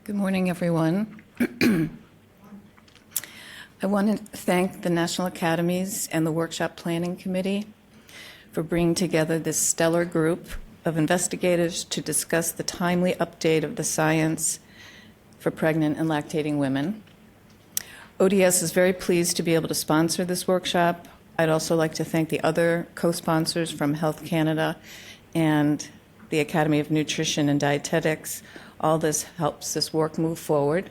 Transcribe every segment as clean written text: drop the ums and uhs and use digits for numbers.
Good morning, everyone. I want to thank the National Academies and the Workshop Planning Committee for bringing together this stellar group of investigators to discuss the timely update of the science for pregnant and lactating women. ODS is very pleased to be able to sponsor this workshop. I'd also like to thank the other co-sponsors from Health Canada and the Academy of Nutrition and Dietetics. All this helps this work move forward.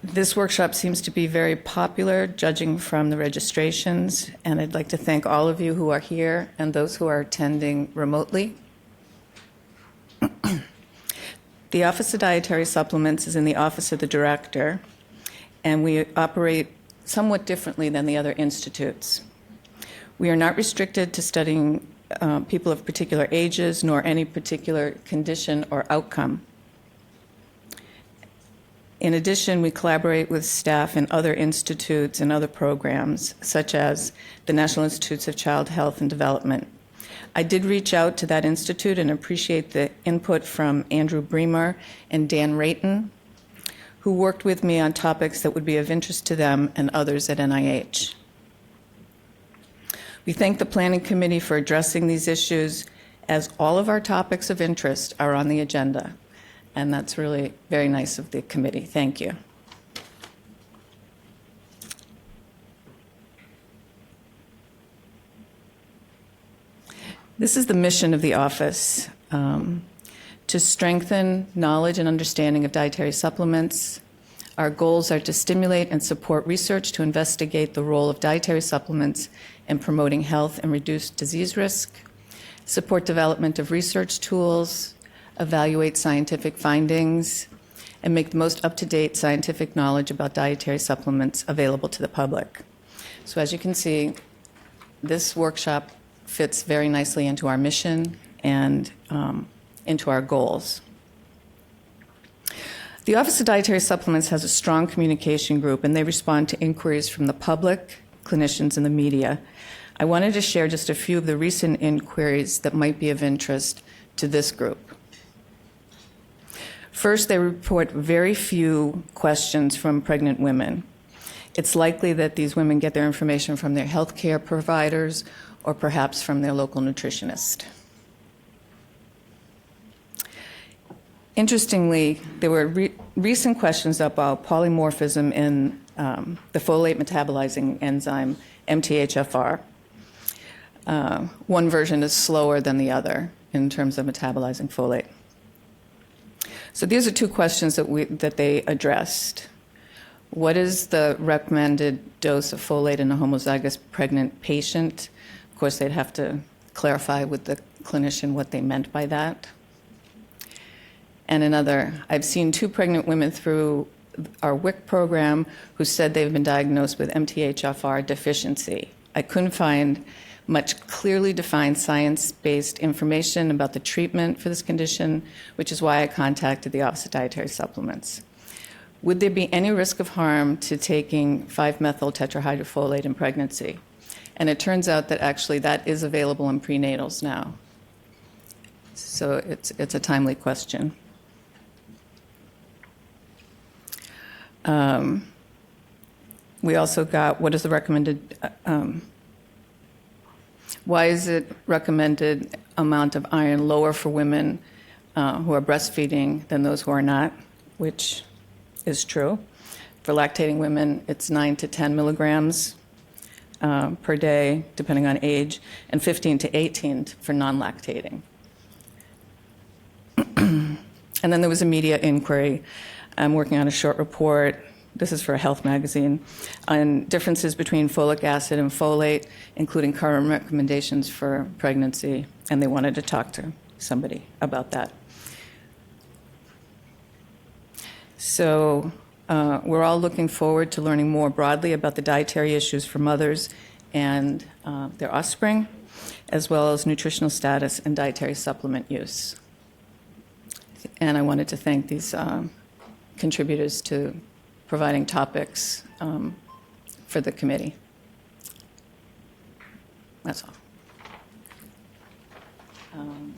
This workshop seems to be very popular, judging from the registrations, and I'd like to thank all of you who are here and those who are attending remotely. The Office of Dietary Supplements is in the Office of the Director, and we operate somewhat differently than the other institutes. We are not restricted to studying people of particular ages, nor any particular condition or outcome. In addition, we collaborate with staff in other institutes and other programs, such as the National Institutes of Child Health and Development. I did reach out to that institute and appreciate the input from Andrew Bremer and Dan Rayton, who worked with me on topics that would be of interest to them and others at NIH. We thank the Planning Committee for addressing these issues, as all of our topics of interest are on the agenda. And that's really very nice of the committee. Thank you. This is the mission of the office, to strengthen knowledge and understanding of dietary supplements. Our goals are to stimulate and support research to investigate the role of dietary supplements in promoting health and reduce disease risk, support development of research tools, evaluate scientific findings, and make the most up-to-date scientific knowledge about dietary supplements available to the public. So as you can see, this workshop fits very nicely into our mission and into our goals. The Office of Dietary Supplements has a strong communication group, and they respond to inquiries from the public, clinicians, and the media. I wanted to share just a few of the recent inquiries that might be of interest to this group. First, they report very few questions from pregnant women. It's likely that these women get their information from their healthcare providers or perhaps from their local nutritionist. Interestingly, there were recent questions about polymorphism in the folate metabolizing enzyme, MTHFR. One version is slower than the other in terms of metabolizing folate. So these are two questions that they addressed. What is the recommended dose of folate in a homozygous pregnant patient? Of course, they'd have to clarify with the clinician what they meant by that. And another, I've seen 2 pregnant women through our WIC program who said they've been diagnosed with MTHFR deficiency. I couldn't find much clearly defined science-based information about the treatment for this condition, which is why I contacted the Office of Dietary Supplements. Would there be any risk of harm to taking 5-methyl tetrahydrofolate in pregnancy? And it turns out that actually that is available in prenatals now. So it's a timely question. We also got, what is the recommended, why is it recommended amount of iron lower for women who are breastfeeding than those who are not, which is true. For lactating women, it's 9 to 10 milligrams per day, depending on age, and 15 to 18 for non-lactating. And then there was a media inquiry. I'm working on a short report, this is for a health magazine, on differences between folic acid and folate, including current recommendations for pregnancy, and they wanted to talk to somebody about that. So we're all looking forward to learning more broadly about the dietary issues for mothers and their offspring, as well as nutritional status and dietary supplement use. And I wanted to thank these contributors to providing topics for the committee. That's all.